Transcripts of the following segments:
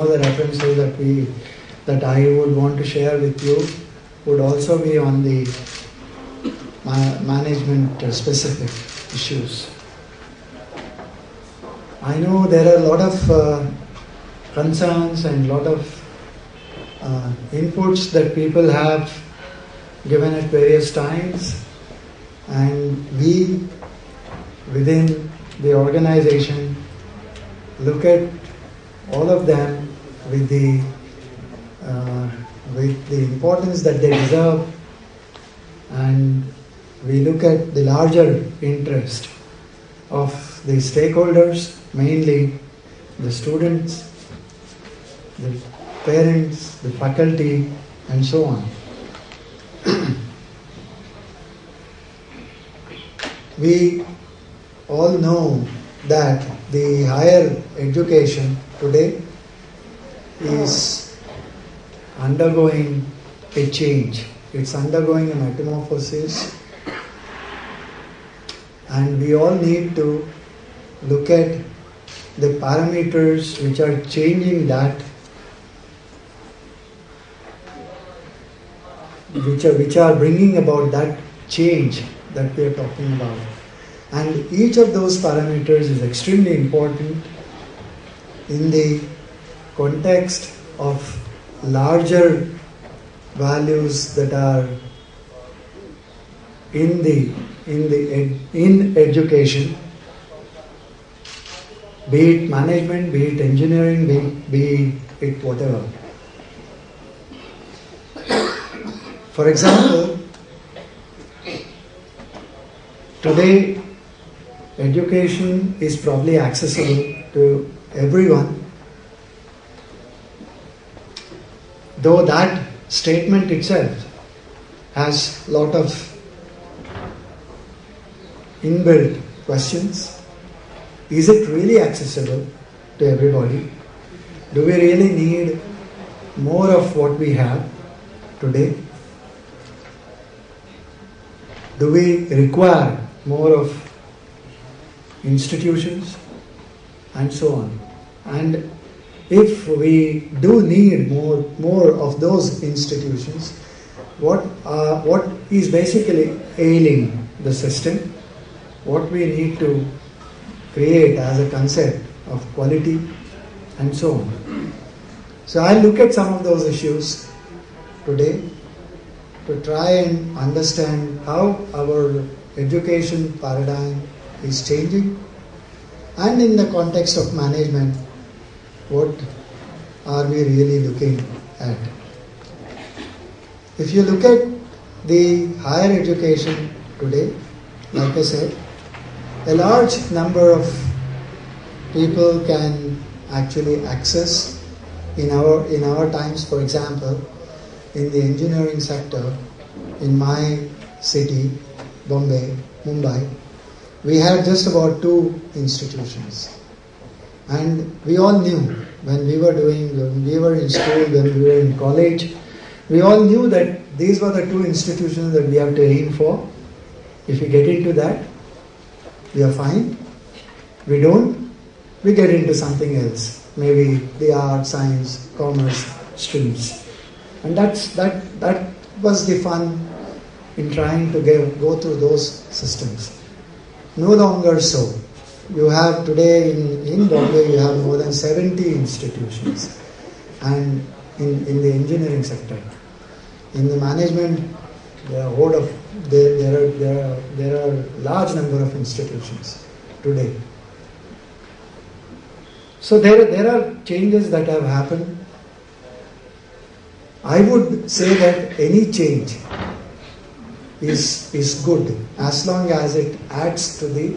of the references that I would want to share with you would also be on the management specific issues. I know there are a lot of concerns and a lot of inputs that people have given at various times, and we within the organization look at all of them with the importance that they deserve, and we look at the larger interest of the stakeholders, mainly the students, the parents, the faculty, and so on. We all know that the higher education today is undergoing a change. It's undergoing a metamorphosis, and we all need to look at the parameters which are changing that, which are bringing about that change that we are talking about. And each of those parameters is extremely important in the context of larger values that are in education, be it management, be it engineering, be it whatever. For example, today education is probably accessible to everyone, though that statement itself has a lot of inbuilt questions. Is it really accessible to everybody? Do we really need more of what we have today? Do we require more of institutions? And so on. And if we do need more of those institutions, what is basically ailing the system? What we need to create as a concept of quality, and so on. So I'll look at some of those issues today to try and understand how our education paradigm is changing, and in the context of management, what are we really looking at? If you look at the higher education today, like I said, a large number of people can actually access in our times. For example, in the engineering sector, in my city, Bombay, Mumbai, we had just about 2 institutions. And we all knew when we were in school, when we were in college, we all knew that these were the 2 institutions that we have to aim for. If we get into that, we are fine. We don't, we get into something else. Maybe the art, science, commerce streams. And that was the fun in trying to go through those systems. No longer so. You have today in Bombay, you have more than 70 institutions, and in the engineering sector. In the management, there are large number of institutions today. So there are changes that have happened. I would say that any change is good as long as it adds to the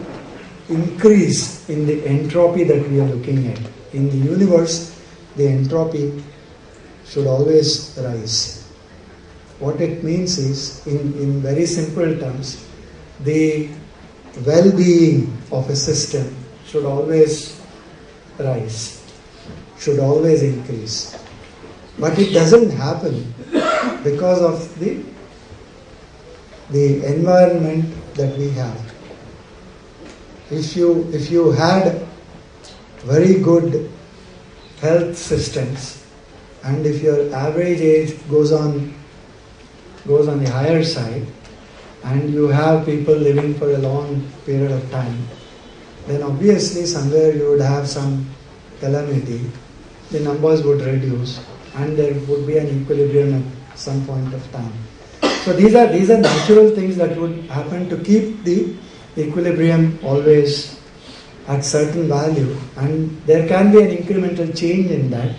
increase in the entropy that we are looking at. In the universe, the entropy should always rise. What it means is, in very simple terms, the well-being of a system should always rise, should always increase. But it doesn't happen because of the environment that we have. If you had very good health systems, and if your average age goes on the higher side, and you have people living for a long period of time, then obviously somewhere you would have some calamity, the numbers would reduce, and there would be an equilibrium at some point of time. So these are natural things that would happen to keep the equilibrium always at certain value, and there can be an incremental change in that,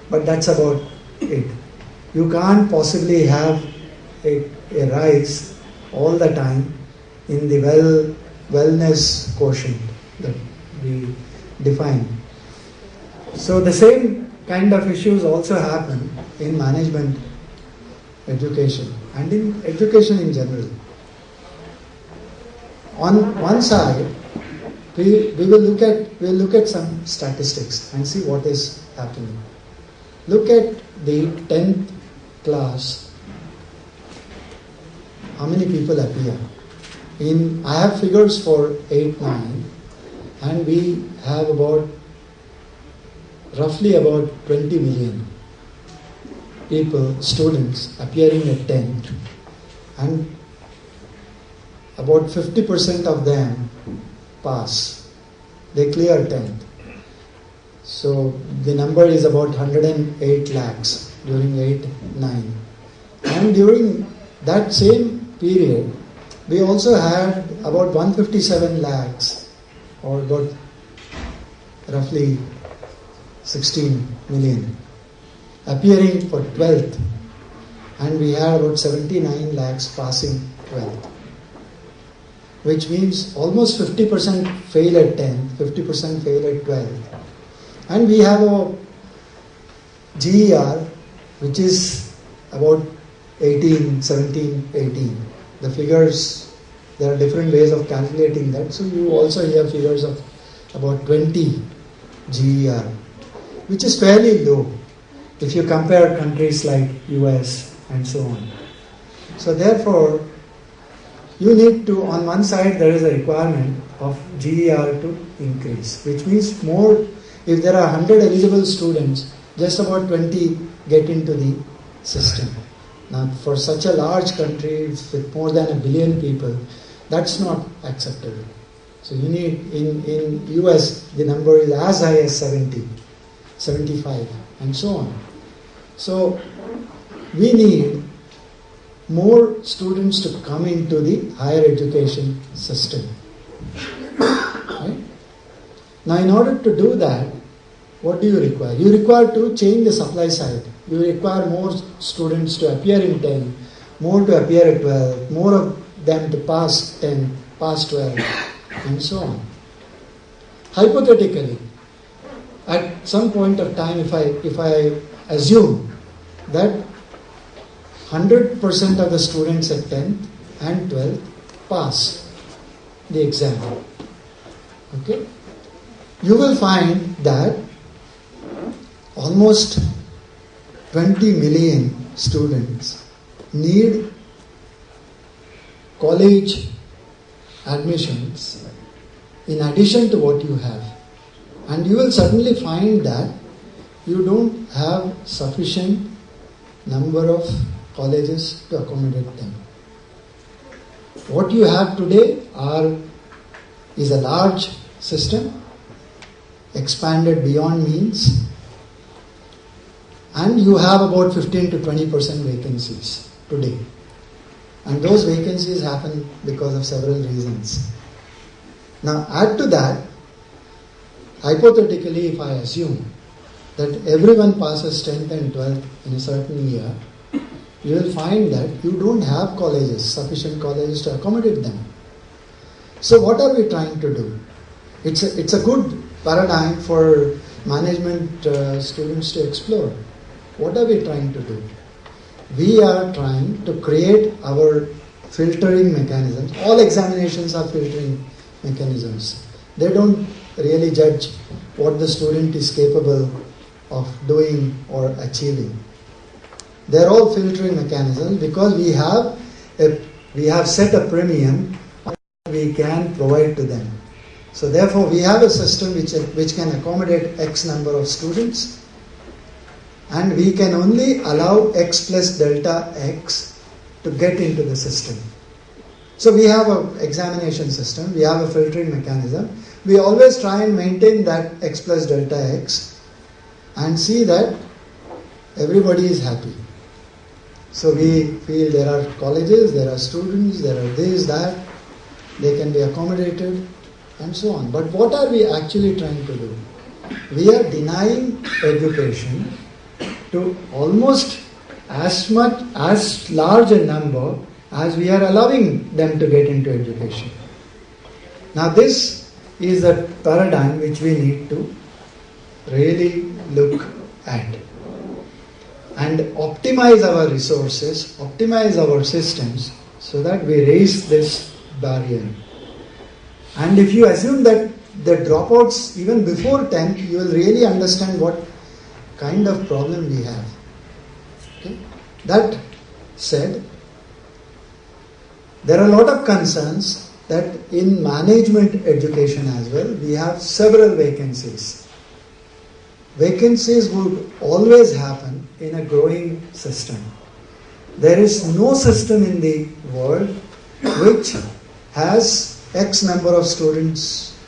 but that's about it. You can't possibly have a rise all the time in the wellness quotient that we define. So the same kind of issues also happen in management education and in education in general. On one side, we will look at some statistics and see what is happening. Look at the 10th class. How many people appear? I have figures for 8, 9, and we have roughly about 20 million people, students appearing at 10th, and about 50% of them pass. They clear 10th. So the number is about 108 lakhs during 8, 9. And during that same period, we also had about 157 lakhs, or about roughly 16 million, appearing for 12th. And we had about 79 lakhs passing 12th. Which means almost 50% fail at 10th, 50% fail at 12th. And we have a GER which is about 18, 17, 18. The figures, there are different ways of calculating that. So you also hear figures of about 20 GER, which is fairly low if you compare countries like US and so on. So therefore, you need to, on one side there is a requirement of GER to increase, which means more, if there are 100 eligible students, just about 20 get into the system. Now for such a large country with more than 1 billion people, that's not acceptable. So you need, in US the number is as high as 70, 75 and so on. So we need more students to come into the higher education system. Right? Now in order to do that, what do you require? You require to change the supply side. You require more students to appear in 10, more to appear at 12, more of them to pass 10, pass 12, and so on. Hypothetically, at some point of time, if I assume that 100% of the students at 10th and 12th pass the exam, okay, you will find that almost 20 million students need college admissions in addition to what you have. And you will suddenly find that you don't have sufficient number of colleges to accommodate them. What you have today is a large system, expanded beyond means, and you have about 15 to 20% vacancies today. And those vacancies happen because of several reasons. Now add to that, hypothetically, if I assume that everyone passes 10th and 12th in a certain year, you will find that you don't have colleges, sufficient colleges to accommodate them. So what are we trying to do? It's a good paradigm for management students to explore. What are we trying to do? We are trying to create our filtering mechanisms. All examinations are filtering mechanisms. They don't really judge what the student is capable of doing or achieving. They're all filtering mechanisms because we have set a premium we can provide to them. So therefore we have a system which can accommodate X number of students, and we can only allow X plus delta X to get into the system. So we have an examination system, we have a filtering mechanism. We always try and maintain that X plus delta X and see that everybody is happy. So we feel there are colleges, there are students, there are this, that, they can be accommodated and so on. But what are we actually trying to do? We are denying education to almost as large a number as we are allowing them to get into education. Now this is a paradigm which we need to really look at and optimize our resources, optimize our systems so that we raise this barrier. And if you assume that the dropouts even before 10th, you will really understand what kind of problem we have. Okay? That said, there are a lot of concerns that in management education as well, we have several vacancies. Vacancies would always happen in a growing system. There is no system in the world which has X number of students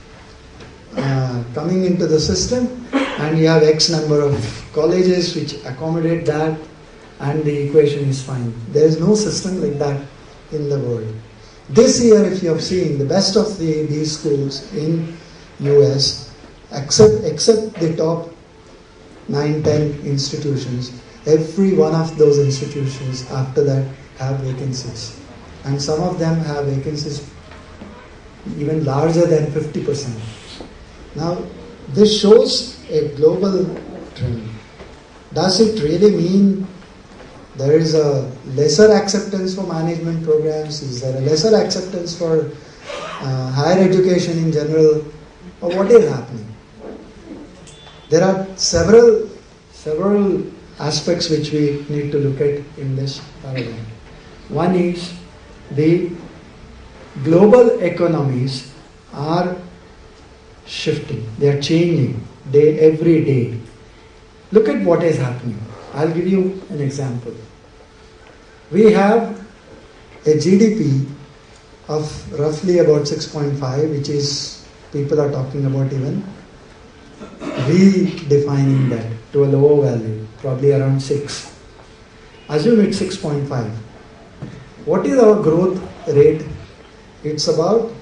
coming into the system, and you have X number of colleges which accommodate that, and the equation is fine. There is no system like that in the world. This year, if you have seen, the best of these schools in US, except the top 9-10 institutions, every one of those institutions after that have vacancies. And some of them have vacancies even larger than 50%. Now, this shows a global trend. Does it really mean there is a lesser acceptance for management programs? Is there a lesser acceptance for higher education in general? Or what is happening? There are several aspects which we need to look at in this paradigm. One is the global economies are shifting, they are changing every day. Look at what is happening. I'll give you an example. We have a GDP of roughly about 6.5, which is, people are talking about even redefining that to a lower value, probably around 6. Assume it's 6.5. What is our growth rate? It's about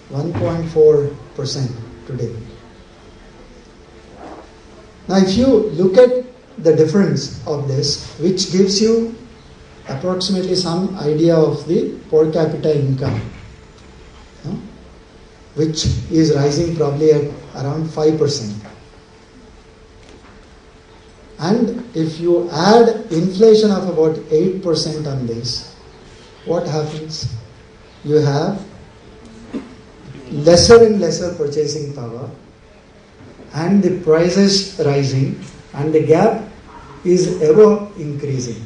1.4% today. Now if you look at the difference of this, which gives you approximately some idea of the per capita income, which is rising probably at around 5%. And if you add inflation of about 8% on this, what happens? You have lesser and lesser purchasing power, and the prices rising, and the gap is ever increasing.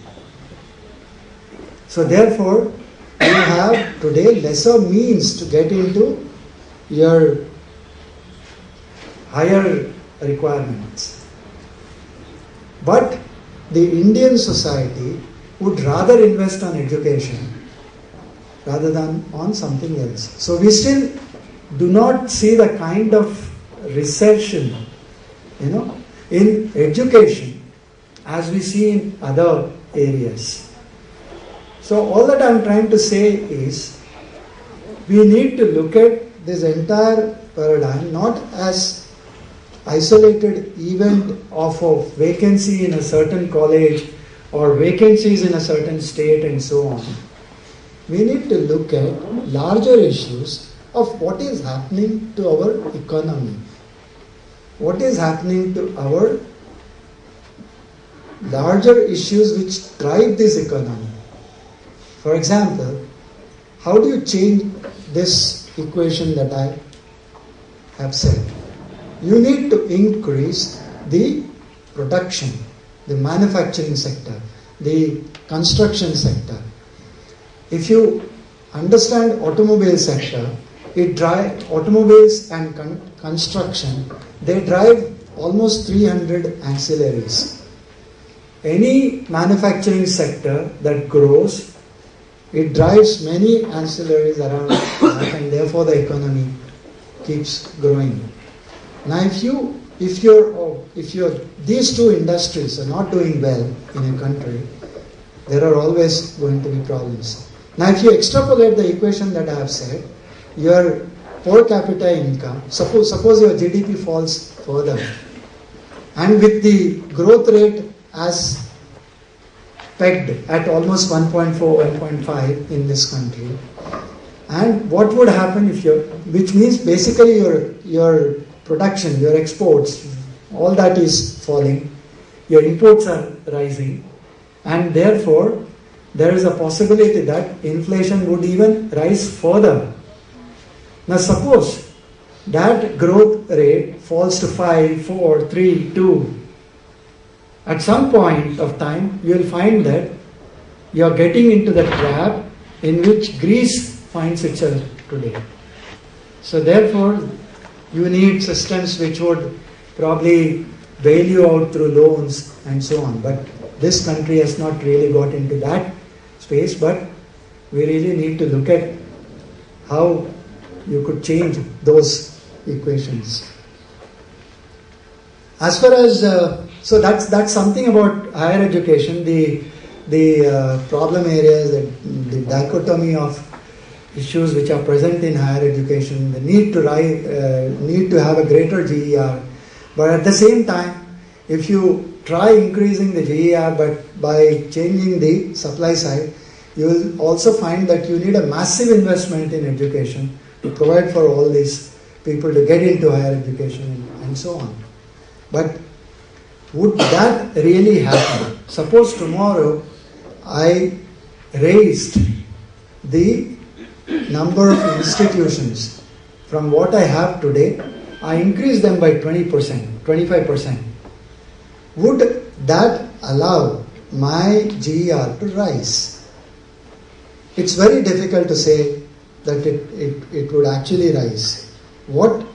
So therefore, you have today lesser means to get into your higher requirements. But the Indian society would rather invest on education rather than on something else. So we still do not see the kind of recession, in education as we see in other areas. So all that I'm trying to say is, we need to look at this entire paradigm not as isolated event of a vacancy in a certain college or vacancies in a certain state and so on. We need to look at larger issues of what is happening to our economy, what is happening to our larger issues which drive this economy. For example, how do you change this equation that I have said? You need to increase the production, the manufacturing sector, the construction sector. If you understand automobile sector, automobiles and construction, they drive almost 300 ancillaries. Any manufacturing sector that grows, it drives many ancillaries around that, and therefore the economy keeps growing. Now, if these two industries are not doing well in a country, there are always going to be problems. Now, if you extrapolate the equation that I have said, your per capita income, suppose your GDP falls further, and with the growth rate as pegged at almost 1.4, 1.5 in this country, and what would happen which means basically your production, your exports, all that is falling, your imports are rising, and therefore there is a possibility that inflation would even rise further. Now suppose that growth rate falls to 5, 4, 3, 2. At some point of time, you will find that you are getting into the trap in which Greece finds itself today. So therefore, you need systems which would probably bail you out through loans and so on. But this country has not really got into that space, but we really need to look at how you could change those equations. As far as so that's something about higher education. The problem areas, the dichotomy of issues which are present in higher education, the need to have a greater GER, but at the same time, if you try increasing the GER, but by changing the supply side, you will also find that you need a massive investment in education to provide for all these people to get into higher education and so on. But would that really happen? Suppose tomorrow I raised the number of institutions from what I have today, I increased them by 20%, 25%. Would that allow my GER to rise? It's very difficult to say that it would actually rise. What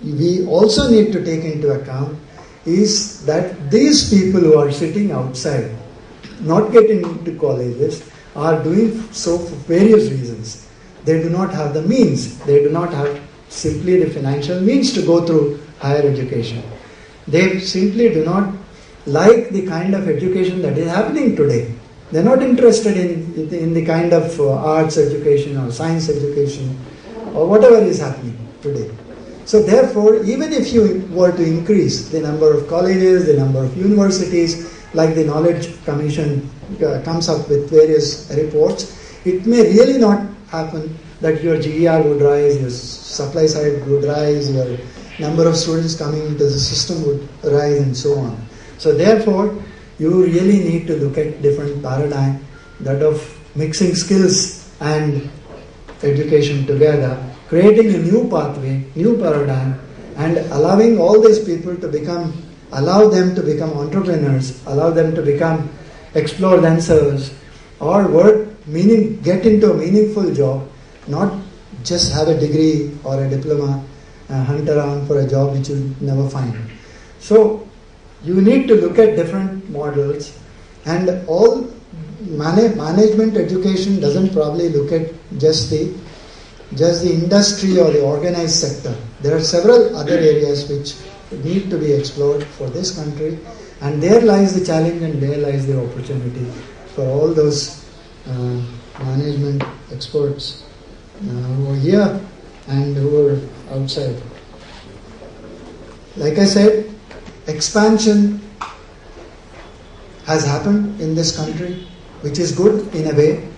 we also need to take into account is that these people who are sitting outside, not getting into colleges, are doing so for various reasons. They do not have the means. They do not have simply the financial means to go through higher education. They simply do not like the kind of education that is happening today. They're not interested in the kind of arts education or science education or whatever is happening today. So therefore, even if you were to increase the number of colleges, the number of universities, like the Knowledge Commission comes up with various reports, it may really not happen that your GER would rise, your supply side would rise, your number of students coming into the system would rise, and so on. So therefore, you really need to look at different paradigm, that of mixing skills and education together, creating a new pathway, new paradigm, and allowing all these people to allow them to become entrepreneurs, allow them to explore themselves, or get into a meaningful job, not just have a degree or a diploma, hunt around for a job which you never find. So you need to look at different models, and all management education doesn't probably look at just the industry or the organized sector. There are several other areas which need to be explored for this country, and there lies the challenge and there lies the opportunity for all those management experts who are here and who are outside. Like I said, expansion has happened in this country, which is good in a way.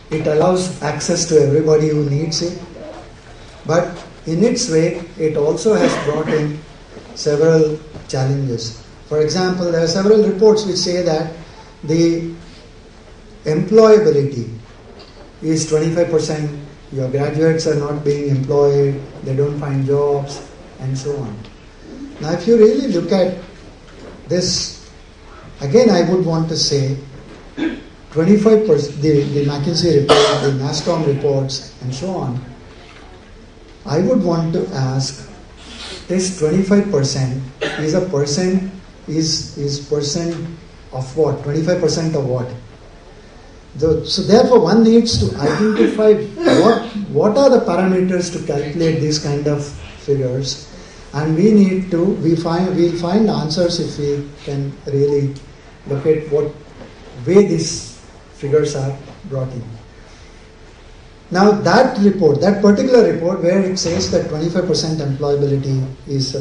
It allows access to everybody who needs it. But in its way, it also has brought in several challenges. For example, there are several reports which say that the employability is 25%. Your graduates are not being employed, they don't find jobs, and so on. Now, if you really look at this, again, I would want to say 25%, the McKinsey report, the NASSCOM reports, and so on, I would want to ask, this 25% is percent of what? 25% of what? So therefore one needs to identify what are the parameters to calculate these kind of figures, and we'll find answers if we can really look at what way these figures are brought in. Now that particular report where it says that 25% employability is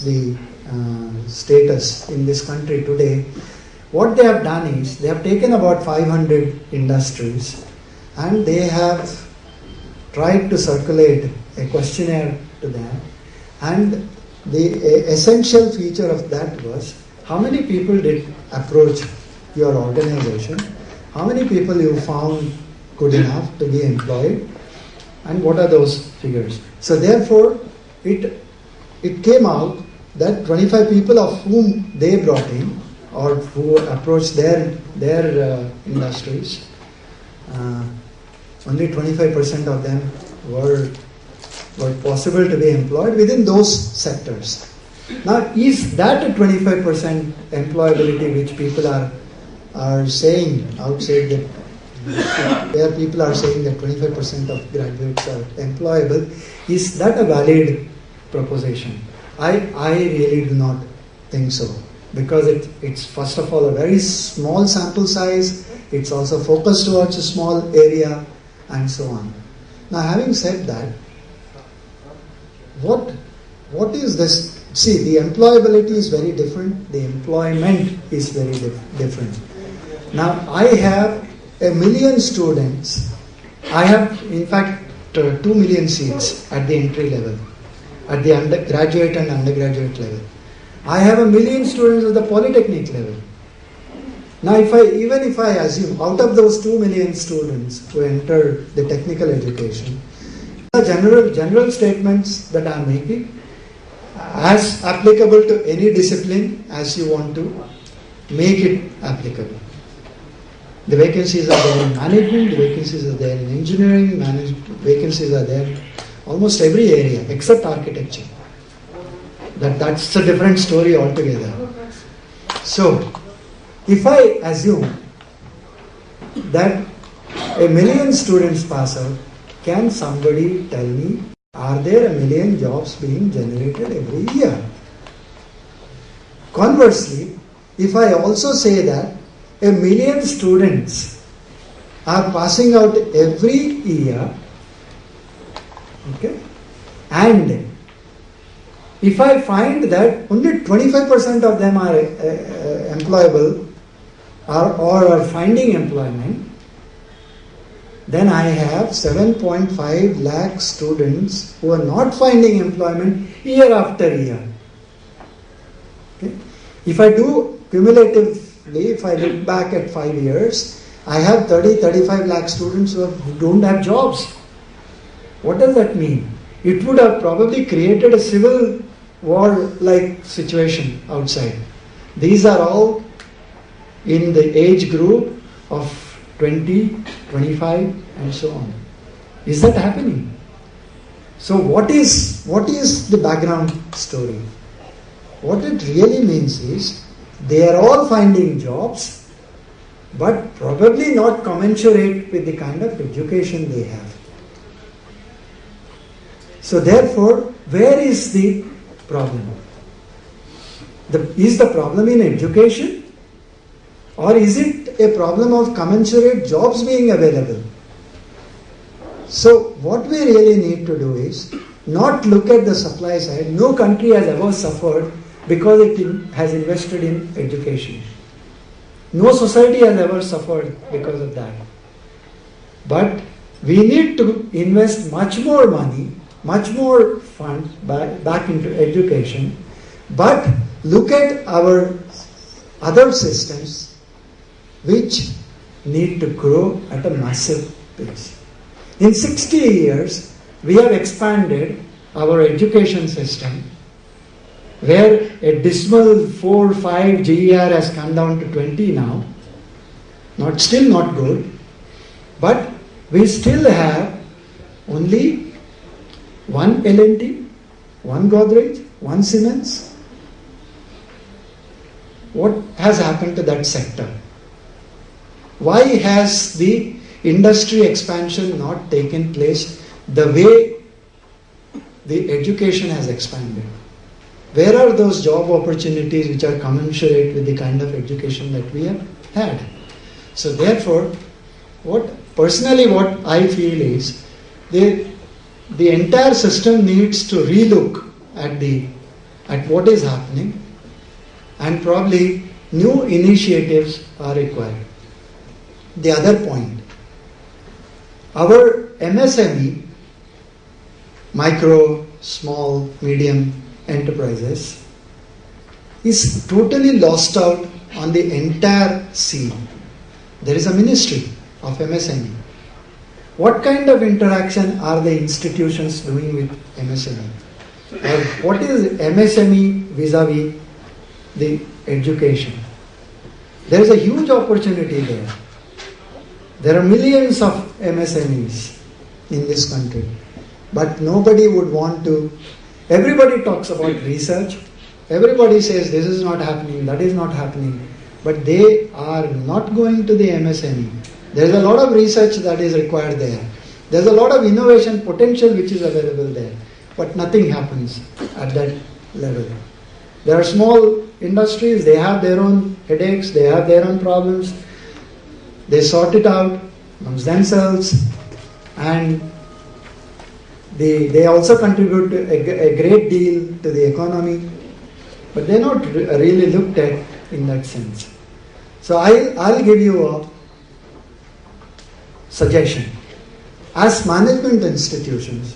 the status in this country today, what they have done is they have taken about 500 industries and they have tried to circulate a questionnaire to them, and the essential feature of that was how many people did approach your organization, how many people you found good enough to be employed, and what are those figures. So therefore it came out that 25 people of whom they brought in or who approached their industries, only 25% of them were possible to be employed within those sectors. Now, is that a 25% employability which people are saying outside that, where people are saying that 25% of graduates are employable, is that a valid proposition? I really do not think so, because it's first of all a very small sample size, it's also focused towards a small area, and so on. Now, having said that, what is this? See, the employability is very different, the employment is very different. Now, I have 1 million students. I have, in fact, 2 million seats at the entry level, at the undergraduate and undergraduate level. I have 1 million students at the polytechnic level. Now, even if I assume out of those 2 million students who enter the technical education, the general statements that I am making as applicable to any discipline as you want to make it applicable. The vacancies are there in management, the vacancies are there in engineering, vacancies are there in almost every area except architecture. That's a different story altogether. So, if I assume that 1 million students pass out, can somebody tell me, are there 1 million jobs being generated every year? Conversely, if I also say that 1 million students are passing out every year, okay, and if I find that only 25% of them are employable or are finding employment, then I have 7.5 lakh students who are not finding employment year after year. Okay? If I do cumulatively, if I look back at 5 years, I have 35 lakh students who don't have jobs. What does that mean? It would have probably created a civil war-like situation outside. These are all in the age group of 20, 25 and so on. Is that happening? So what is the background story? What it really means is they are all finding jobs, but probably not commensurate with the kind of education they have. So therefore, where is the problem? Is the problem in education? Or is it a problem of commensurate jobs being available? So what we really need to do is not look at the supply side. No country has ever suffered because it has invested in education. No society has ever suffered because of that. But we need to invest much more money, much more funds back into education, but look at our other systems which need to grow at a massive pace. In 60 years, we have expanded our education system, where a dismal 4-5 GER has come down to 20 now. Still not good, but we still have only One L&T, one Godrej, one Siemens. What has happened to that sector? Why has the industry expansion not taken place the way the education has expanded? Where are those job opportunities which are commensurate with the kind of education that we have had? So therefore, what I feel is the entire system needs to relook at what is happening, and probably new initiatives are required. The other point, our MSME, micro, small, medium enterprises, is totally lost out on the entire scene. There is a ministry of MSME. What kind of interaction are the institutions doing with MSME? What is MSME vis-a-vis the education? There is a huge opportunity there. There are millions of MSMEs in this country, but nobody would want to. Everybody talks about research. Everybody says this is not happening, that is not happening, but they are not going to the MSME. There is a lot of research that is required there. There is a lot of innovation potential which is available there, but nothing happens at that level. There are small industries, they have their own headaches, they have their own problems. They sort it out amongst themselves, and they also contribute a great deal to the economy, but they're not really looked at in that sense. So I'll give you a suggestion. As management institutions,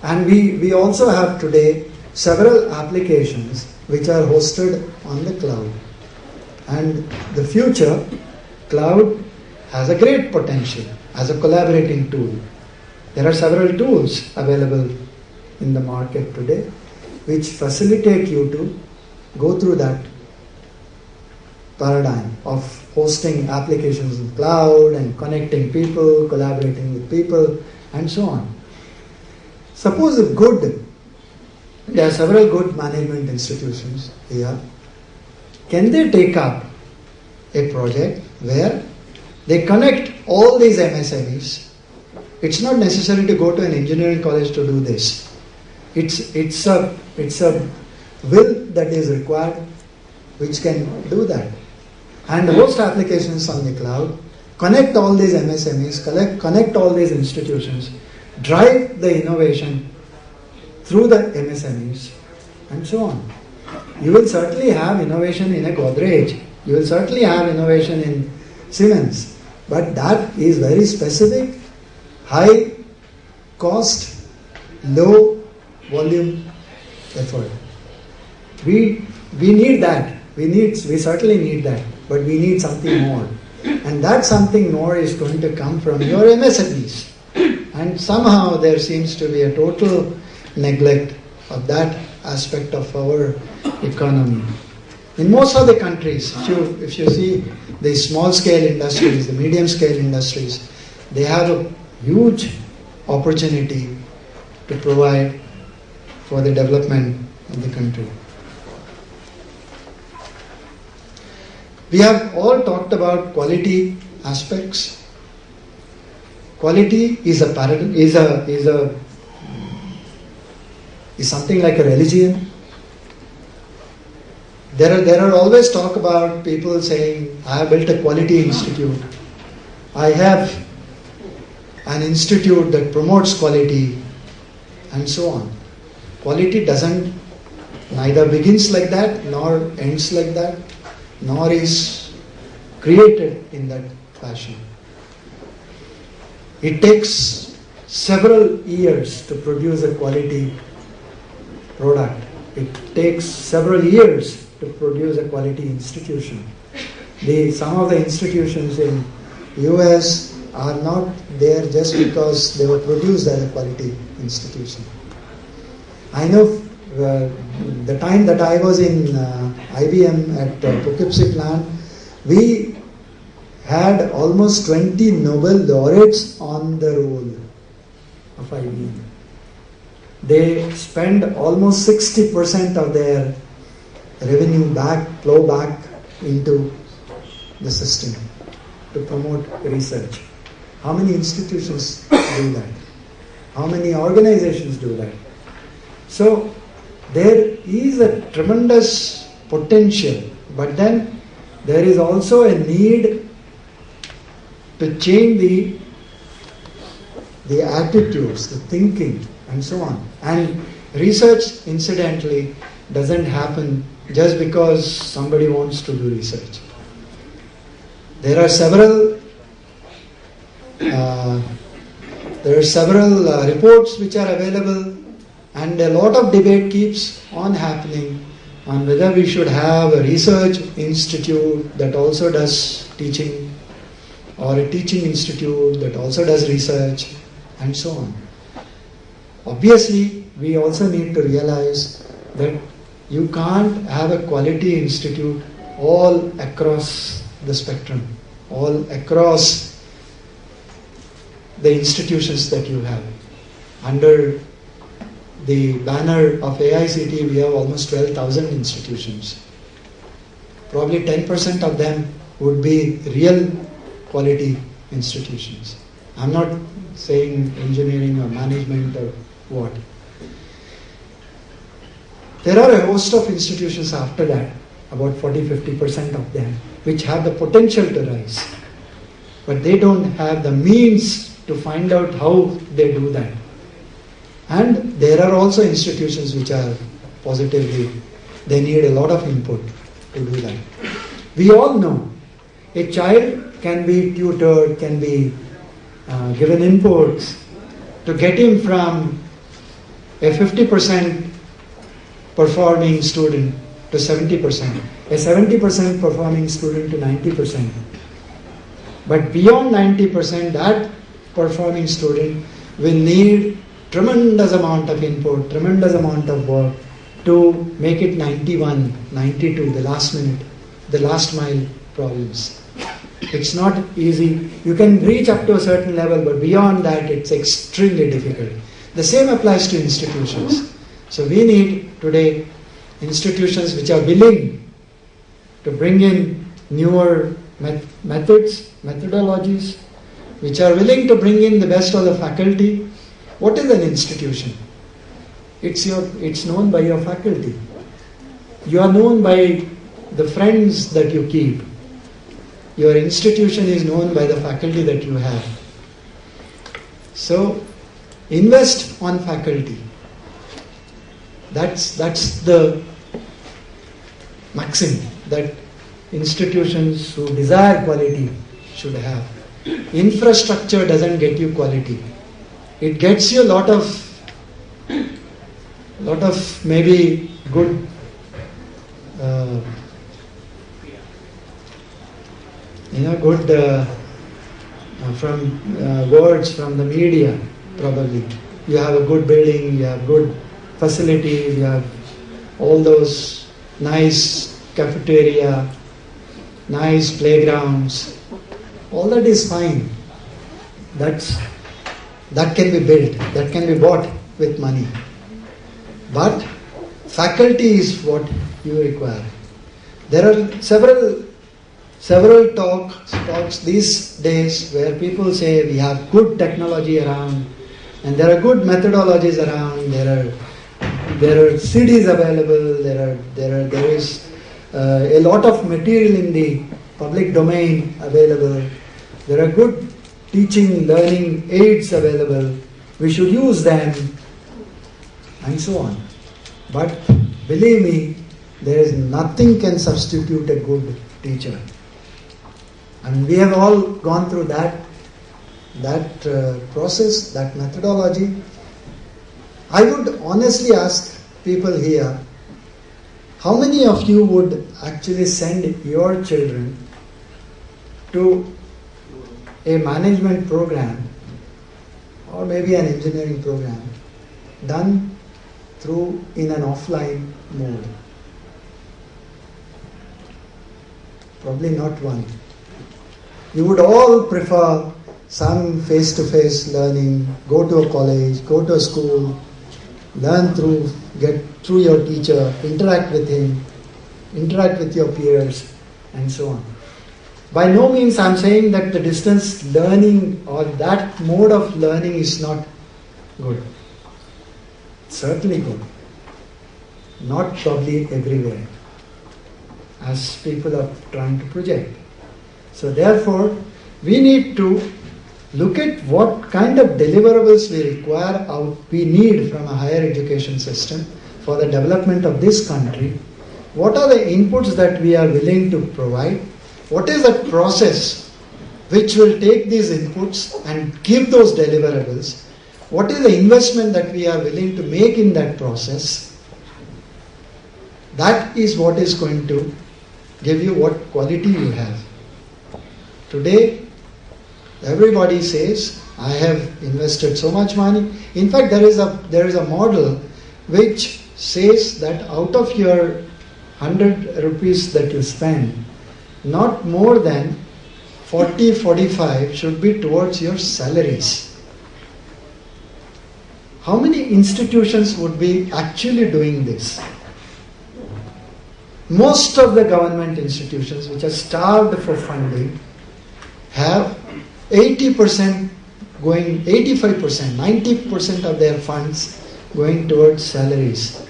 and we also have today several applications which are hosted on the cloud. And the future, cloud has a great potential as a collaborating tool. There are several tools available in the market today which facilitate you to go through that paradigm of hosting applications in cloud and connecting people, collaborating with people, and so on. Suppose there are several good management institutions here. Can they take up a project where they connect all these MSMEs? It's not necessary to go to an engineering college to do this. It's a will that is required which can do that. And host applications on the cloud, connect all these MSMEs, connect all these institutions, drive the innovation through the MSMEs, and so on. You will certainly have innovation in a Godrej, you will certainly have innovation in Siemens, but that is very specific, high cost, low volume effort. We need that. We certainly need that, but we need something more. And that something more is going to come from your MSMEs. And somehow there seems to be a total neglect of that aspect of our economy. In most of the countries, if you see the small scale industries, the medium scale industries, they have a huge opportunity to provide for the development of the country. We have all talked about quality aspects. Quality is a paradigm, is something like a religion. There are always talk about people saying, I have built a quality institute. I have an institute that promotes quality, and so on. Quality neither begins like that, nor ends like that, nor is created in that fashion. It takes several years to produce a quality product. It takes several years to produce a quality institution. Some of the institutions in US are not there just because they were produced as a quality institution. I know the time that I was in IBM at Poughkeepsie plant, we had almost 20 Nobel laureates on the roll of IBM. they spend almost 60% of their revenue flow back into the system to promote research. How many institutions do that? How many organizations do that? So there is a tremendous potential, but then there is also a need to change the attitudes, the thinking, and so on. And research, incidentally, doesn't happen just because somebody wants to do research. There are several reports which are available, and a lot of debate keeps on happening on whether we should have a research institute that also does teaching, or a teaching institute that also does research, and so on. Obviously, we also need to realize that you can't have a quality institute all across the spectrum, all across the institutions that you have. Under the banner of AICTE, we have almost 12,000 institutions. Probably 10% of them would be real quality institutions. I'm not saying engineering or management or what. There are a host of institutions after that, about 40-50% of them, which have the potential to rise. But they don't have the means to find out how they do that. And there are also institutions which are positively, they need a lot of input to do that. We all know a child can be tutored, can be given inputs to get him from a 50% performing student to 70%, a 70% performing student to 90%. But beyond 90%, that performing student will need tremendous amount of input, tremendous amount of work to make it 91, 92, the last minute, the last mile problems. It's not easy. You can reach up to a certain level, but beyond that, it's extremely difficult. The same applies to institutions. So we need today institutions which are willing to bring in newer methods, methodologies, which are willing to bring in the best of the faculty. What is an institution? It's known by your faculty. You are known by the friends that you keep. Your institution is known by the faculty that you have. So invest on faculty. That's the maxim that institutions who desire quality should have. Infrastructure doesn't get you quality. It gets you a lot of maybe good words from the media, probably. You have a good building, you have good facilities, you have all those nice cafeteria, nice playgrounds. All that is fine. That can be built, that can be bought with money. But faculty is what you require. There are several talks these days where people say we have good technology around, and there are good methodologies around. There are CDs available. There is a lot of material in the public domain available. There are good teaching, learning aids available. We should use them, and so on. But believe me, there is nothing can substitute a good teacher. And we have all gone through that process, that methodology. I would honestly ask people here, how many of you would actually send your children to a management program or maybe an engineering program done in an offline mode? Probably not one. You would all prefer some face-to-face learning, go to a college, go to a school, learn get through your teacher, interact with him, interact with your peers, and so on. By no means I'm saying that the distance learning or that mode of learning is not good. Certainly good. Not probably everywhere, as people are trying to project. So therefore, we need to look at what kind of deliverables we need from a higher education system for the development of this country. What are the inputs that we are willing to provide? What is the process which will take these inputs and give those deliverables? What is the investment that we are willing to make in that process? That is what is going to give you what quality you have. Today, everybody says, I have invested so much money. In fact, there is a model which says that out of your 100 rupees that you spend, not more than 40-45 should be towards your salaries. How many institutions would be actually doing this? Most of the government institutions which are starved for funding have 80% going, 85%, 90% of their funds going towards salaries.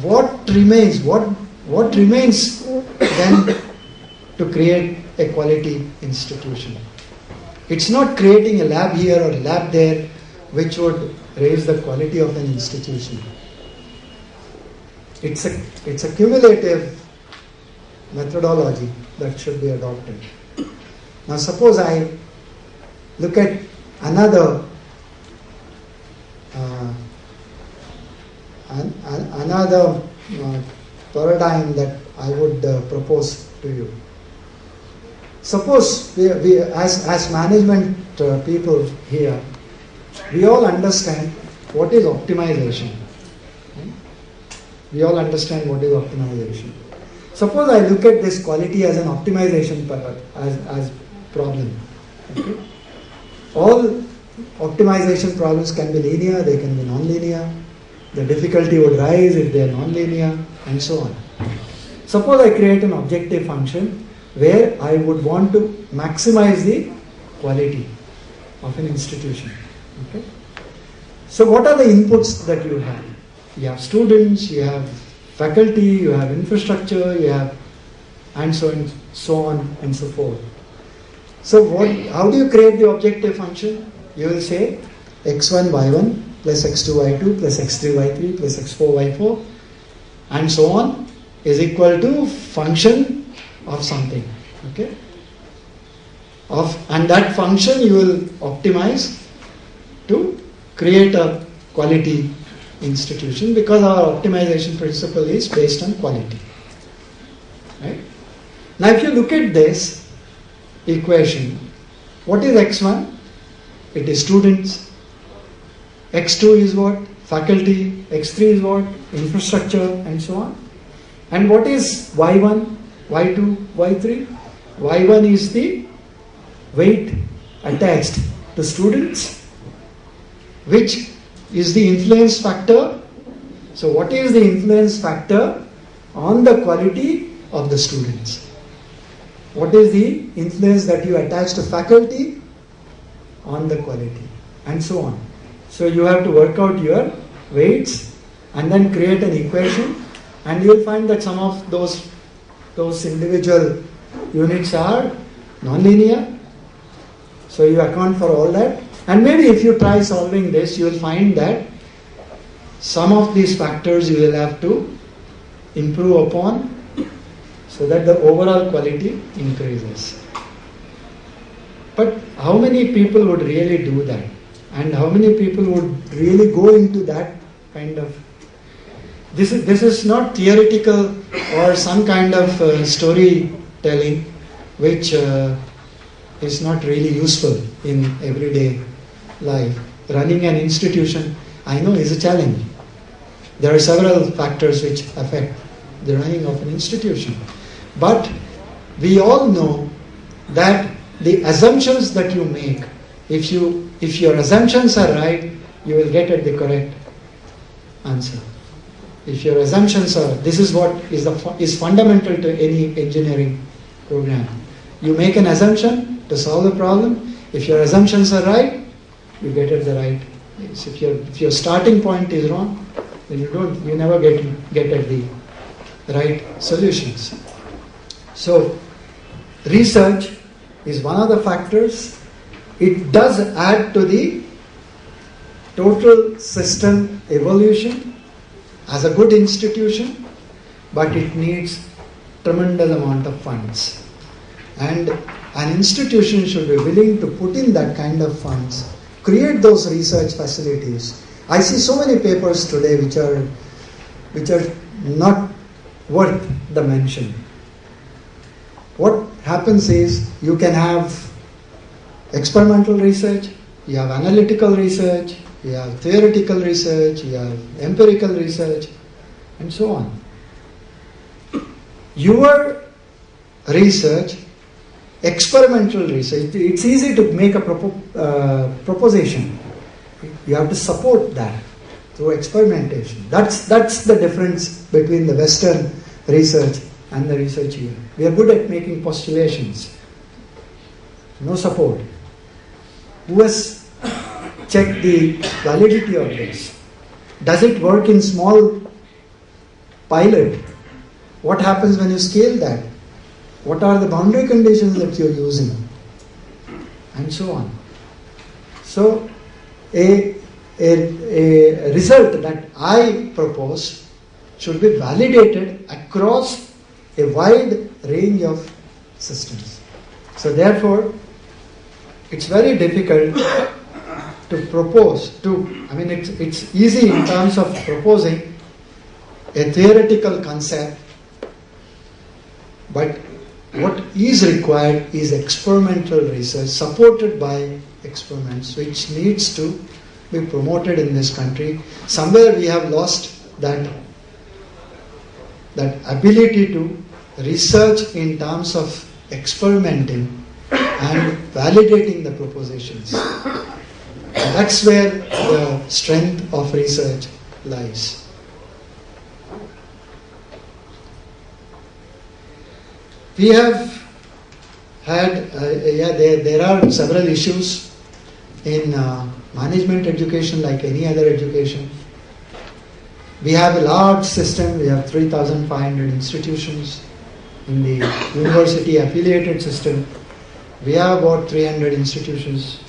What remains? What remains then to create a quality institution? It's not creating a lab here or a lab there which would raise the quality of an institution. It's a cumulative methodology that should be adopted. Now suppose I look at another paradigm that I would propose to you. Suppose we as management people here, we all understand what is optimization. Right? We all understand what is optimization. Suppose I look at this quality as an optimization as problem. Okay? All optimization problems can be linear, they can be non-linear. The difficulty would rise if they are non-linear, and so on. Suppose I create an objective function where I would want to maximize the quality of an institution. Okay? So what are the inputs that you have? You have students, you have faculty, you have infrastructure, you have, and so on and so forth. So how do you create the objective function? You will say x1 y1 plus x2 y2 plus x3 y3 plus x4 y4 and so on is equal to function of something. Okay? And that function you will optimize to create a quality institution, because our optimization principle is based on quality. Right? Now if you look at this equation, what is x1? It is students. x2 is what? Faculty. x3 is what? Infrastructure, and so on. And what is y1, y2, y3? y1 is the weight attached to students, which is the influence factor. So what is the influence factor on the quality of the students? What is the influence that you attach to faculty on the quality, and so on. So you have to work out your weights and then create an equation, and you will find that some of those individual units are non-linear. So you account for all that. And maybe if you try solving this, you will find that some of these factors you will have to improve upon so that the overall quality increases. But how many people would really do that? And how many people would really go into that kind of... This is not theoretical or some kind of storytelling which is not really useful in everyday life. Running an institution, I know, is a challenge. There are several factors which affect the running of an institution. But we all know that the assumptions that you make, if your assumptions are right, you will get at the correct answer. If your assumptions are, this is what is fundamental to any engineering program. You make an assumption to solve the problem. If your assumptions are right, you get at the right place. If your starting point is wrong, then you never get at the right solutions. So research is one of the factors. It does add to the total system evolution as a good institution, but it needs tremendous amount of funds. And an institution should be willing to put in that kind of funds, create those research facilities. I see so many papers today which are not worth the mention. What happens is you can have experimental research, you have analytical research, you have theoretical research, you have empirical research, and so on. Your research, experimental research, it's easy to make a proposition. You have to support that through experimentation. That's the difference between the Western research and the research here. We are good at making postulations. No support. Who has checked the validity of this? Does it work in small pilot? What happens when you scale that? What are the boundary conditions that you're using? And so on. So a result that I propose should be validated across a wide range of systems. So therefore, it's very difficult to propose it's easy in terms of proposing a theoretical concept, but what is required is experimental research supported by experiments, which needs to be promoted in this country. Somewhere we have lost that ability to research in terms of experimenting and validating the propositions. That's where the strength of research lies. We have had, there are several issues in management education like any other education. We have a large system, we have 3,500 institutions in the university affiliated system. We have about 300 institutions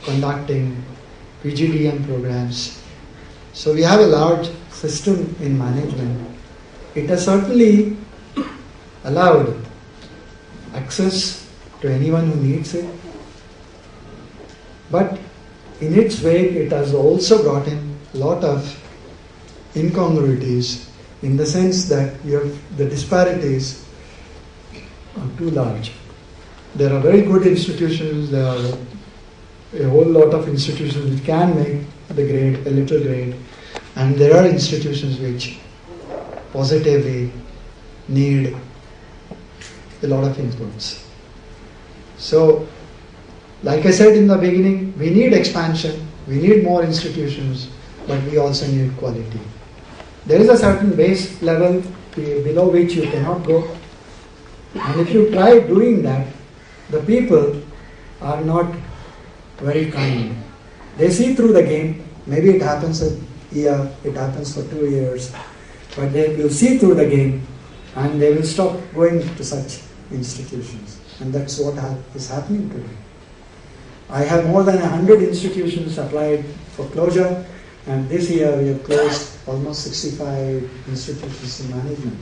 conducting PGDM programs. So we have a large system in management. It has certainly allowed access to anyone who needs it. But in its wake, it has also brought in a lot of incongruities in the sense that you have the disparities are too large. There are very good institutions, there are a whole lot of institutions which can make the grade, a little grade, and there are institutions which positively need a lot of inputs. So, like I said in the beginning, we need expansion, we need more institutions, but we also need quality. There is a certain base level below which you cannot go, and if you try doing that, the people are not very kind. They see through the game. Maybe it happens a year, it happens for 2 years, but they will see through the game and they will stop going to such institutions. And that's what is happening today. I have more than 100 institutions applied for closure, and this year we have closed almost 65 institutions in management.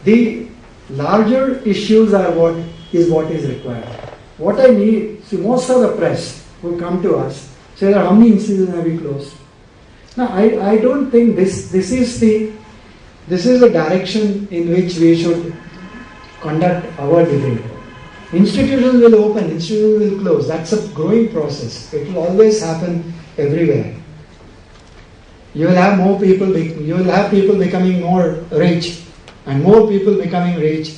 The larger issues are what is required. What I need, see, most of the press who come to us say that how many institutions have we closed? Now, I don't think this is the direction in which we should conduct our debate. Institutions will open, institutions will close. That's a growing process. It will always happen everywhere. You will have more people. You will have people becoming more rich, and more people becoming rich.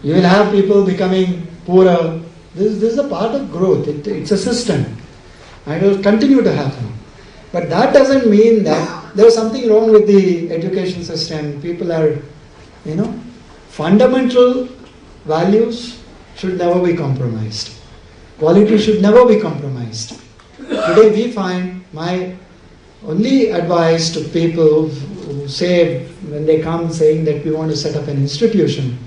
You will have people becoming poorer. This is a part of growth. It's a system, and it will continue to happen. But that doesn't mean that there is something wrong with the education system. People are, fundamental values should never be compromised. Quality should never be compromised. Today we find, my only advice to people who say, when they come saying that we want to set up an institution,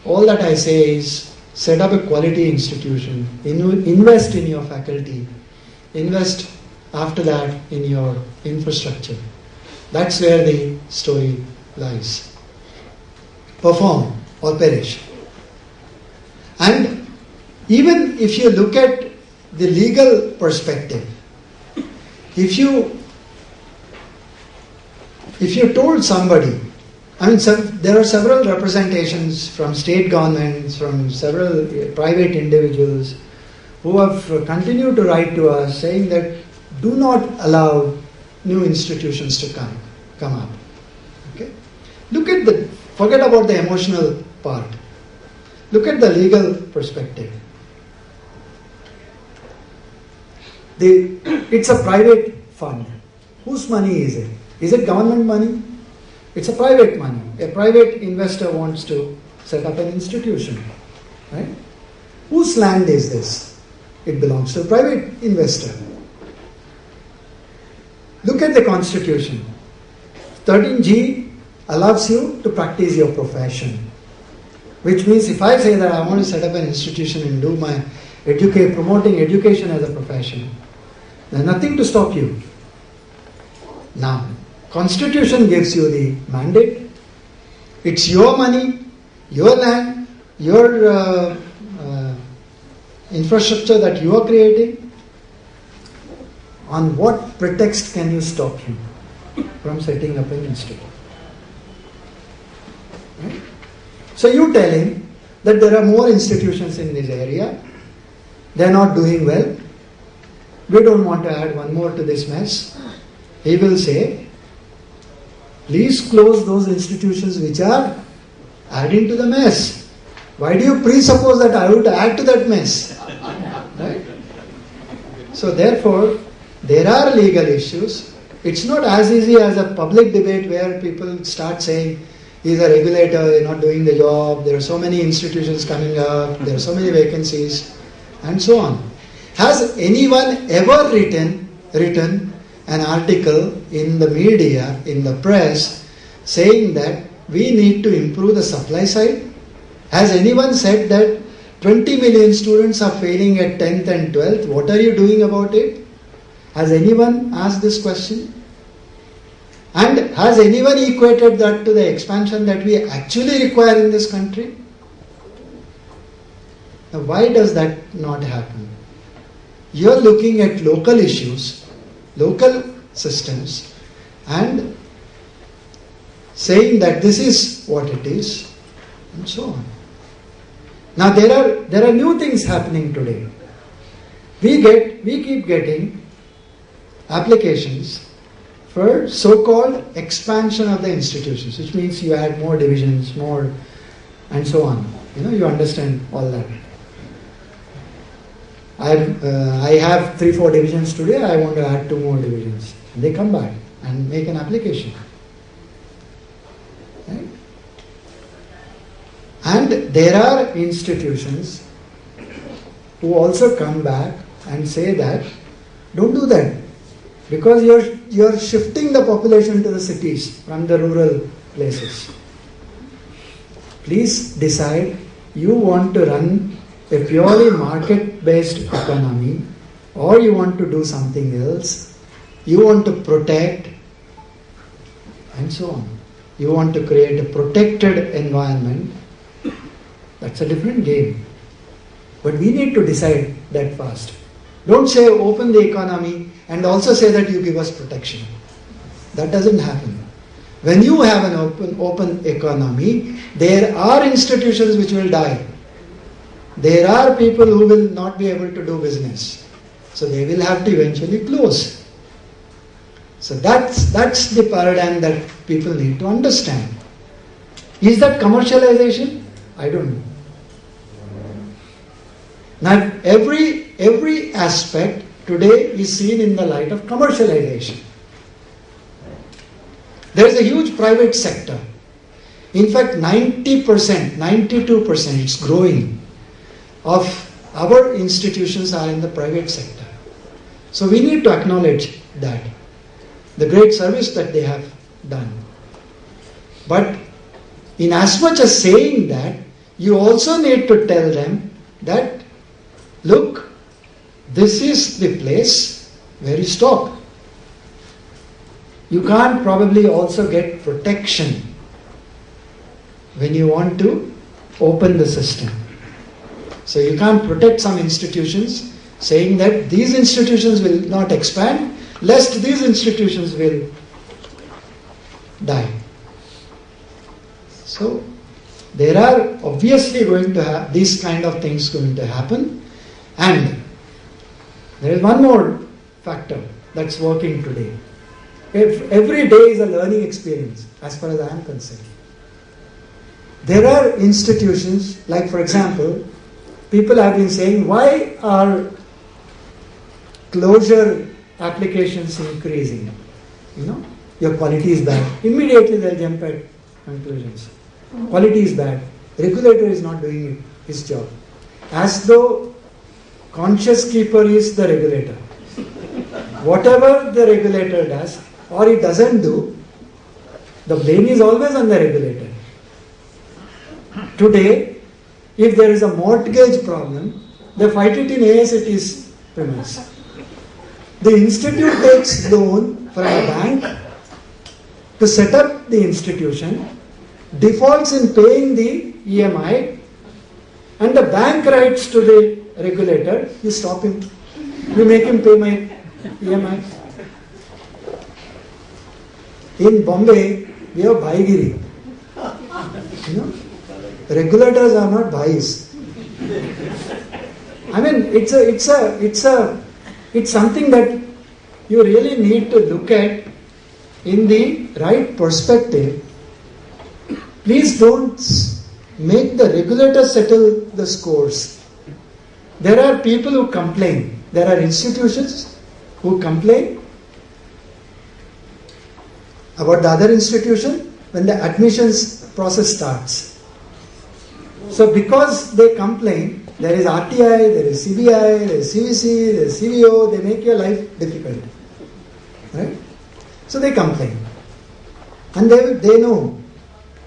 all that I say is, set up a quality institution, invest in your faculty, invest after that in your infrastructure. That's where the story lies. Perform or perish. And even if you look at the legal perspective, if you told somebody, there are several representations from state governments, from several private individuals who have continued to write to us saying that do not allow new institutions to come up. Okay? Forget about the emotional part. Look at the legal perspective. It's a private fund. Whose money is it? Is it government money? It's a private money. A private investor wants to set up an institution. Right? Whose land is this? It belongs to a private investor. Look at the constitution. 13G allows you to practice your profession. Which means if I say that I want to set up an institution and do my promoting education as a profession, there's nothing to stop you. Now, Constitution gives you the mandate. It's your money, your land, your infrastructure that you are creating. On what pretext can you stop you from setting up an institute? Right? So you tell him that there are more institutions in this area. They are not doing well. We don't want to add one more to this mess. He will say, please close those institutions which are adding to the mess. Why do you presuppose that I would add to that mess? Right? So therefore, there are legal issues. It's not as easy as a public debate where people start saying, he's a regulator, you're not doing the job, there are so many institutions coming up, there are so many vacancies, and so on. Has anyone ever written an article in the media, in the press, saying that we need to improve the supply side? Has anyone said that 20 million students are failing at 10th and 12th? What are you doing about it? Has anyone asked this question? And has anyone equated that to the expansion that we actually require in this country? Now, why does that not happen? You're looking at local issues, local systems, and saying that this is what it is, and so on. Now there are new things happening today. We keep getting applications for so-called expansion of the institutions, which means you add more divisions, more, and so on. You understand all that. I have 3-4 divisions today, I want to add 2 more divisions. They come back and make an application. Right? And there are institutions who also come back and say that, don't do that, because you're shifting the population to the cities from the rural places. Please decide you want to run a purely market-based economy, or you want to do something else, you want to protect, and so on. You want to create a protected environment. That's a different game. But we need to decide that fast. Don't say open the economy and also say that you give us protection. That doesn't happen. When you have an open economy, there are institutions which will die. There are people who will not be able to do business. So they will have to eventually close. So that's the paradigm that people need to understand. Is that commercialization? I don't know. Now every aspect today is seen in the light of commercialization. There is a huge private sector. In fact, 90%, 92%, it's growing, of our institutions are in the private sector. So we need to acknowledge that, the great service that they have done. But in as much as saying that, you also need to tell them that, look, this is the place where you stop. You can't probably also get protection when you want to open the system. So you can't protect some institutions, saying that these institutions will not expand, lest these institutions will die. So there are obviously going to have these kind of things going to happen, and there is one more factor that's working today. If every day is a learning experience, as far as I am concerned. There are institutions, like for example, people have been saying, why are closure applications increasing? Your quality is bad. Immediately they'll jump at conclusions. Quality is bad. Regulator is not doing his job. As though conscious keeper is the regulator. Whatever the regulator does or he doesn't do, the blame is always on the regulator. Today, if there is a mortgage problem, they fight it in AICTE's premise. The institute takes loan from a bank to set up the institution, defaults in paying the EMI, and the bank writes to the regulator, you stop him, you make him pay my EMI. In Bombay, we have Bhaigiri. Regulators are not bhais. I mean, it's something that you really need to look at in the right perspective. Please don't make the regulator settle the scores. There are people who complain. There are institutions who complain about the other institution when the admissions process starts. So because they complain, there is RTI, there is CBI, there is CVC, there is CVO, they make your life difficult. Right? So they complain. And they know.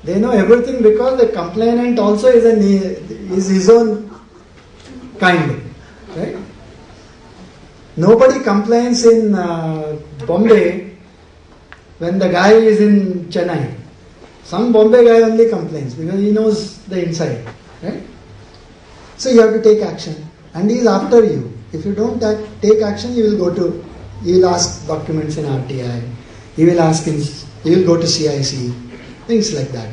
They know everything because the complainant also is his own kind. Right? Nobody complains in Bombay when the guy is in Chennai. Some Bombay guy only complains because he knows the inside. Right? So you have to take action. And he is after you. If you don't take action, he will ask documents in RTI. He will go to CIC. Things like that.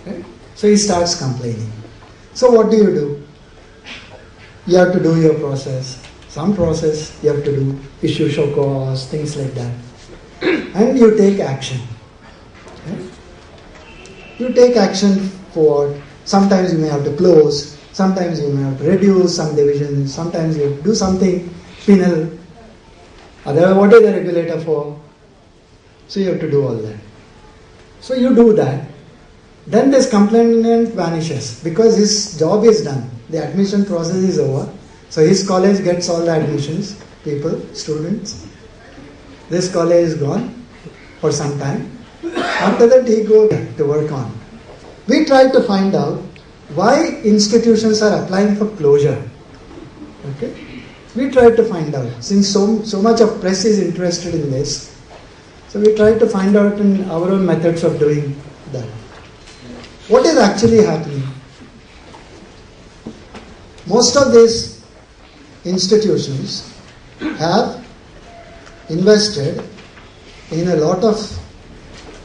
Right? So he starts complaining. So what do? You have to do your process. Some process you have to do. Issue show cause, things like that. And you take action. Right? You take action for, sometimes you may have to close, sometimes you may have to reduce some divisions, sometimes you have to do something penal. Otherwise, what is the regulator for? So you have to do all that. So you do that. Then this complainant vanishes because his job is done. The admission process is over. So his college gets all the admissions, people, students. This college is gone for some time. After that he goes to work on. We tried to find out why institutions are applying for closure. Okay? We tried to find out. Since so much of press is interested in this, so we tried to find out in our own methods of doing that. What is actually happening? Most of these institutions have invested in a lot of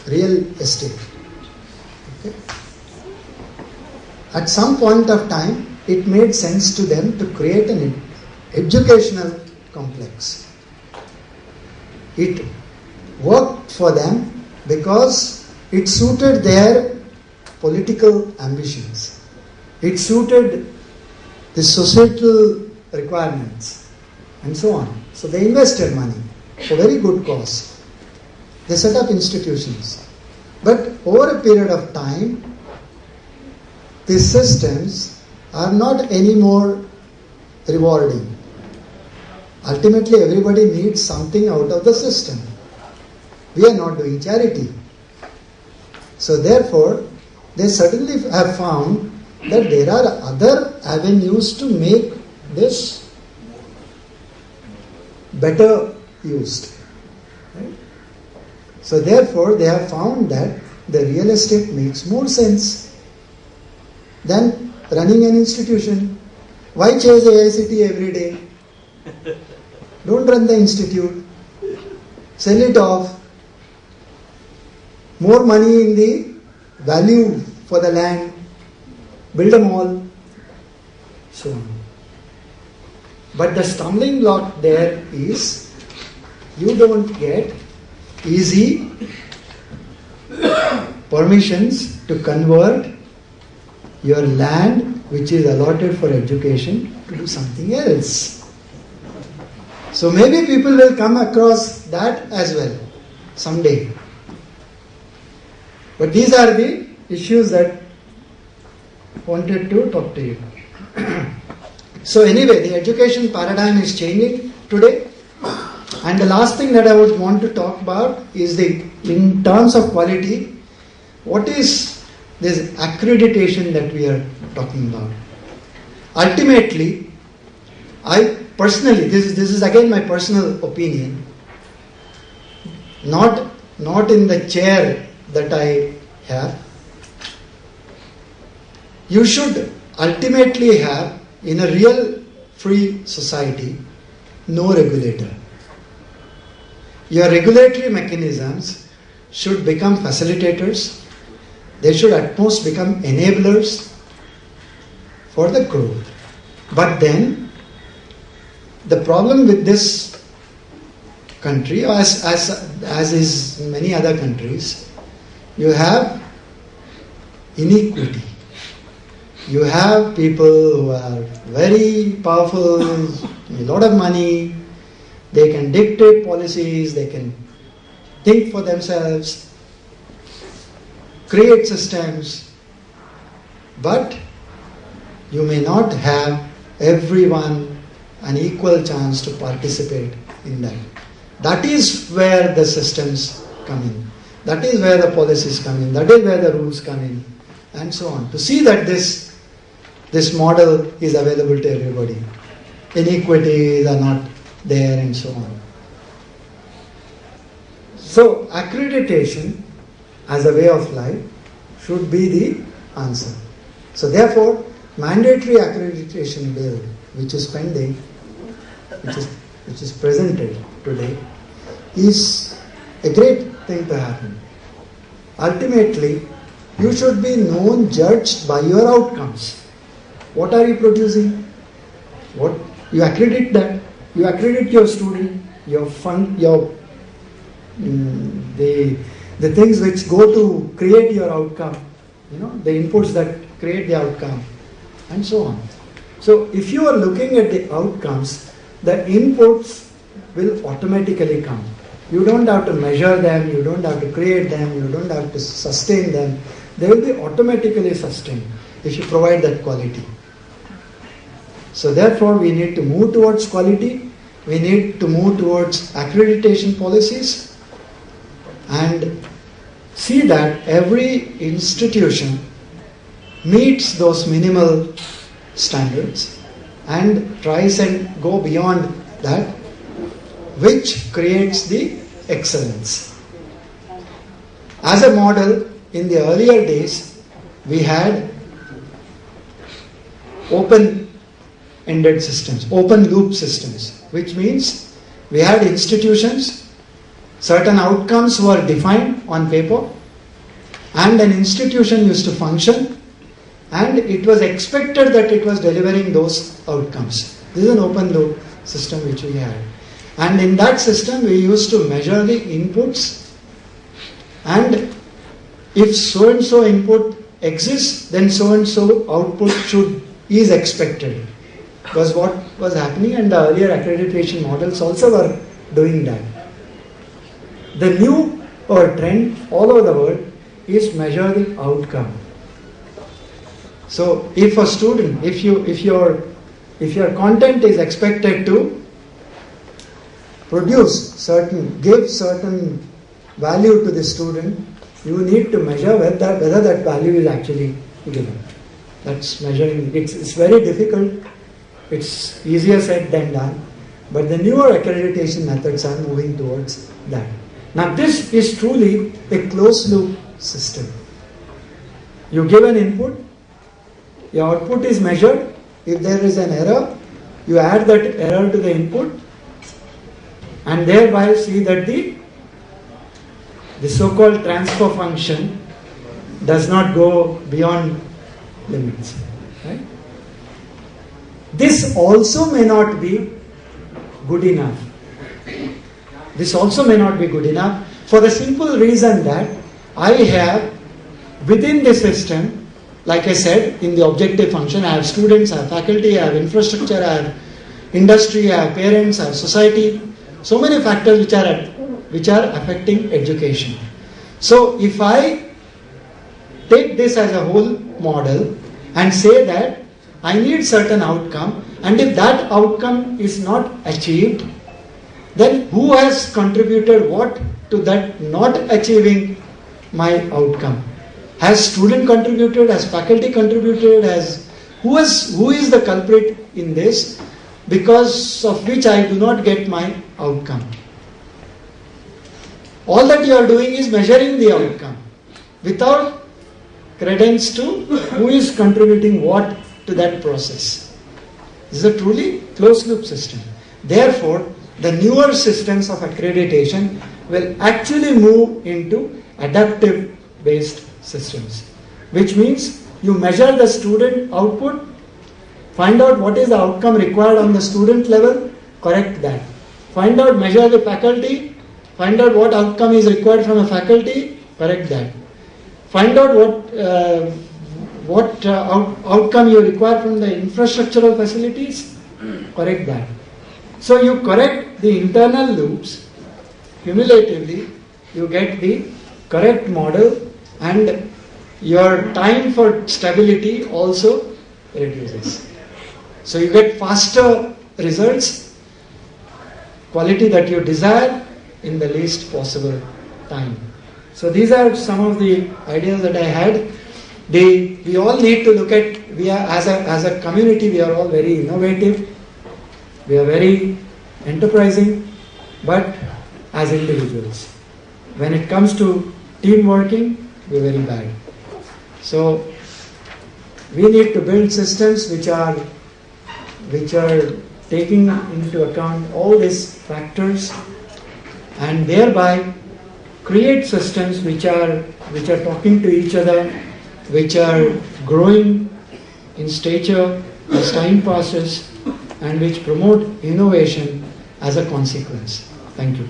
real estate. Okay? At some point of time, it made sense to them to create an educational complex. It worked for them because it suited their political ambitions. It suited the societal requirements and so on. So they invested money for very good cause. They set up institutions. But over a period of time, these systems are not anymore rewarding. Ultimately, everybody needs something out of the system. We are not doing charity. So therefore, they suddenly have found that there are other avenues to make this better used. Right? So therefore, they have found that the real estate makes more sense than running an institution. Why chase AICT every day? Don't run the institute. Sell it off. More money in the value for the land. Build a mall. So on. But the stumbling block there is you don't get easy permissions to convert your land which is allotted for education to do something else. So maybe people will come across that as well someday. But these are the issues that I wanted to talk to you. So anyway, the education paradigm is changing today. And the last thing that I would want to talk about is in terms of quality, what is this accreditation that we are talking about? Ultimately, I personally, this is again my personal opinion, not in the chair that I have. You should ultimately have, in a real free society, no regulator. Your regulatory mechanisms should become facilitators. They should at most become enablers for the growth. But then, the problem with this country, as is in many other countries, you have inequity. You have people who are very powerful, a lot of money, they can dictate policies, they can think for themselves, create systems, but you may not have everyone an equal chance to participate in that. That is where the systems come in. That is where the policies come in. That is where the rules come in, and so on. To see that this model is available to everybody. Inequities are not there, and so on. So accreditation as a way of life should be the answer. So therefore, mandatory accreditation bill, which is pending, which is presented today, is a great thing to happen. Ultimately, you should be known, judged by your outcomes. What are you producing? What you accredit that. You accredit your student, your fund, the things which go to create your outcome. The inputs that create the outcome, and so on. So if you are looking at the outcomes, the inputs will automatically come. You don't have to measure them, you don't have to create them, you don't have to sustain them. They will be automatically sustained if you provide that quality. So therefore, we need to move towards quality, we need to move towards accreditation policies, and see that every institution meets those minimal standards and tries and go beyond that, which creates the excellence. As a model, in the earlier days, we had open-ended systems, open-loop systems, which means we had institutions, certain outcomes were defined on paper, and an institution used to function, and it was expected that it was delivering those outcomes. This is an open-loop system which we had. And in that system, we used to measure the inputs, and if so-and-so input exists, then so-and-so output is expected. Because what was happening, and the earlier accreditation models also were doing that. The new trend all over the world is measure the outcome. So if a student, if your content is expected to give certain value to the student, you need to measure whether that value is actually given. That's measuring. It's very difficult. It's easier said than done. But the newer accreditation methods are moving towards that. Now this is truly a closed loop system. You give an input, your output is measured. If there is an error, you add that error to the input and thereby see that the so-called transfer function does not go beyond limits. Right? This also may not be good enough. This also may not be good enough for the simple reason that I have within the system, like I said, in the objective function, I have students, I have faculty, I have infrastructure, I have industry, I have parents, I have society. So many factors which are affecting education. So if I take this as a whole model and say that I need certain outcome, and if that outcome is not achieved, then who has contributed what to that not achieving my outcome? Has student contributed? Has faculty contributed? Who is the culprit in this, because of which I do not get my outcome? All that you are doing is measuring the outcome without credence to who is contributing what to that process. This is a truly closed loop system. Therefore, the newer systems of accreditation will actually move into adaptive based systems, which means you measure the student output, find out what is the outcome required on the student level, correct that. Measure the faculty, find out what outcome is required from a faculty, correct that. Find out what outcome you require from the infrastructural facilities, correct that. So you correct the internal loops, cumulatively you get the correct model, and your time for stability also reduces. So you get faster results, quality that you desire in the least possible time. So these are some of the ideas that I had. We all need to look at, as a community, we are all very innovative, we are very enterprising, but as individuals, when it comes to team working, we are very bad. So we need to build systems which are taking into account all these factors, and thereby create systems which are talking to each other, which are growing in stature as time passes, and which promote innovation as a consequence. Thank you.